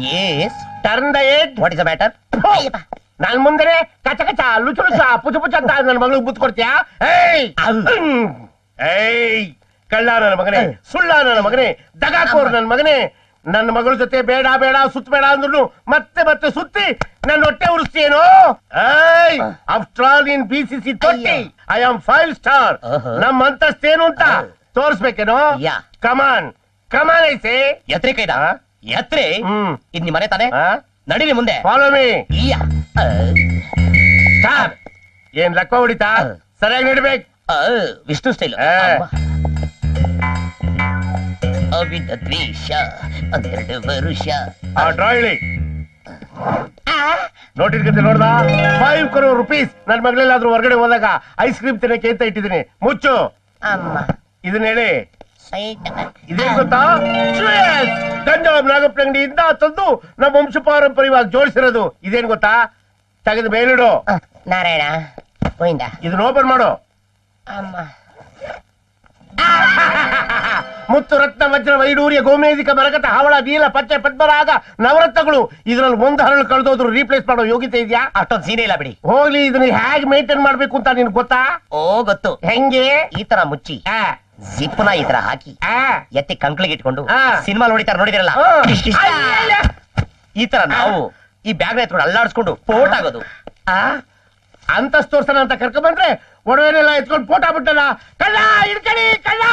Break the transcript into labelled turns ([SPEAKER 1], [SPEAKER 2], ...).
[SPEAKER 1] Yes.
[SPEAKER 2] Turn the eight.
[SPEAKER 1] What is the matter?
[SPEAKER 2] ನನ್ ಮುಂದೆ ಕಚ ಕಚ ಲುಚು ಲುಚ ಪುಚ ಪುಚ ಅಂತ ನನ್ನ ಮಗಳಿಗೆ ಬುತ್ ಕೊಡ್ತೀಯಾ? ಏಯ್ ಏಯ್ ಕಳ್ಳ ನನ್ನ ಮಗನೇ, ಸುಳ್ಳ ನನ್ನ ಮಗನೇ, ದಗಾಕೋರ್ ನನ್ನ ಮಗನೇ, ನನ್ನ ಮಗಳ ಜೊತೆ ಬೇಡ ಬೇಡ ಸುತ್ತ ಬೇಡ ಅಂದ್ರು ಮತ್ತೆ ಮತ್ತೆ ಸುತ್ತಿ ನನ್ನ ಹೊಟ್ಟೆ ಉರಿಸ್ತೀಯೇನೋ? ಏಯ್ after all in BCC 30 I am 5 star. ನಮ್ಮ ಅಂತಸ್ತೇನು ಅಂತ ತೋರಿಸ್ಬೇಕೇನೋ?
[SPEAKER 1] Yeah.
[SPEAKER 2] ಕಮಾನ್ ಕಮಾನ್ ಐಸೆ
[SPEAKER 1] ಎತ್ರೆ ಕೈದ ಎತ್ರೆ. ಇದ್ ನಿಮ್ ಮನೆ ತಾನೆ, ನಡೀರಿ ಮುಂದೆ.
[SPEAKER 2] Follow me.
[SPEAKER 1] ಸ್ಟಾಪ್.
[SPEAKER 2] ಏನ್ ಲಕ್ಕ ಹೊಡಿತಾ? ಸರಿಯಾಗಿ ನಡಿಬೇಕು.
[SPEAKER 1] ವಿಷ್ಣು ಸ್ಟೈಲ್.
[SPEAKER 2] ಆ.
[SPEAKER 1] ಅವಿದ ದ್ವೇಷ ಅದೆರಡು ವರುಷ.
[SPEAKER 2] ಆ ಡ್ರಾಯಿಲಿ ನೋಟಿರ್ಕಂತೆ ನೋಡ್ದ? 5 crore rupees ನನ್ ಮಗಳೆಲ್ಲಾದ್ರೂ ಹೊರಗಡೆ ಹೋದಾಗ ಐಸ್ ಕ್ರೀಮ್ ತಿನ್ನಕ್ಕೆ ಅಂತ ಇಟ್ಟಿದ್ದೀನಿ. ಮುಚ್ಚು.
[SPEAKER 1] ಅಮ್ಮ
[SPEAKER 2] ಇದನ್ನ ಹೇಳಿ.
[SPEAKER 1] ಸೈಟ್.
[SPEAKER 2] ಇದೇನ್ ಗೊತ್ತಾ? ಗಂಜಾಬ್ ನಾಗಪ್ಪ ಅಂಗಡಿಯಿಂದ ತಂದು ನಮ್ಮ ವಂಶ ಪಾರಂಪರ್ಯವಾಗಿ ಜೋಡಿಸಿರೋದು. ಇದೇನ್ ಗೊತ್ತಾ? ತೆಗೆದು ಮೇಲಿಡು.
[SPEAKER 1] ನಾರಾಯಣ ಗೋವಿಂದ.
[SPEAKER 2] ಇದನ್ನ ಓಪನ್ ಮಾಡು.
[SPEAKER 1] ಅಮ್ಮ
[SPEAKER 2] ಮುತ್ತು ರತ್ನ ವಜ್ರ ವೈಡೂರ್ಯ ಗೋಮೇಧಿಕ ಮರಕತ ಹವಳ ನೀಲ ಪಚ್ಚೆ ಪದ್ಮರಾಗ ನವರತ್ನಗಳು ಇದ್ರಲ್ಲಿ ಒಂದು ಹರಳು ಕಳೆದೋದ್ರು ರೀಪ್ಲೇಸ್ ಮಾಡೋ ಯೋಗ್ಯತೆ ಇದೆಯಾ?
[SPEAKER 1] ಅಷ್ಟೊಂದು ಸೀನೆ ಇಲ್ಲ ಬಿಡಿ.
[SPEAKER 2] ಹೋಗ್ಲಿ, ಇದನ್ನ ಹೇಗೆ ಮೇಂಟೈನ್ ಮಾಡ್ಬೇಕು ಅಂತ ನಿನ್ ಗೊತ್ತಾ?
[SPEAKER 1] ಓ ಗೊತ್ತು.
[SPEAKER 2] ಹೆಂಗೆ?
[SPEAKER 1] ಈ ತರ ಮುಚ್ಚಿ ಜಿಪ್ನ ಈ ತರ ಹಾಕಿ ಎತ್ತಿ ಕಂಕ್ಳಿಗೆ ಇಟ್ಕೊಂಡು ಸಿನಿಮಾ ನೋಡಿತಾರ ನೋಡಿದಿರಲ್ಲ, ಈ ತರ ನಾವು ಈ ಬ್ಯಾಗ್ ಎತ್ಕೊಂಡು ಅಲ್ಲಾಡ್ಸ್ಕೊಂಡು ಪೋಟ್ ಆಗೋದು.
[SPEAKER 2] ಅಂತಸ್ ತೋರ್ಸನ ಅಂತ ಕರ್ಕೊಂಡ್ ಬಂದ್ರೆ ಒಡವೆನೆಲ್ಲ ಎತ್ಕೊಂಡು ಫೋಟೋ ಬಿಟ್ಟಲ್ಲ. ಕಳ್ಳ ಹಿಡ್ಕಳಿ, ಕಳ್ಳ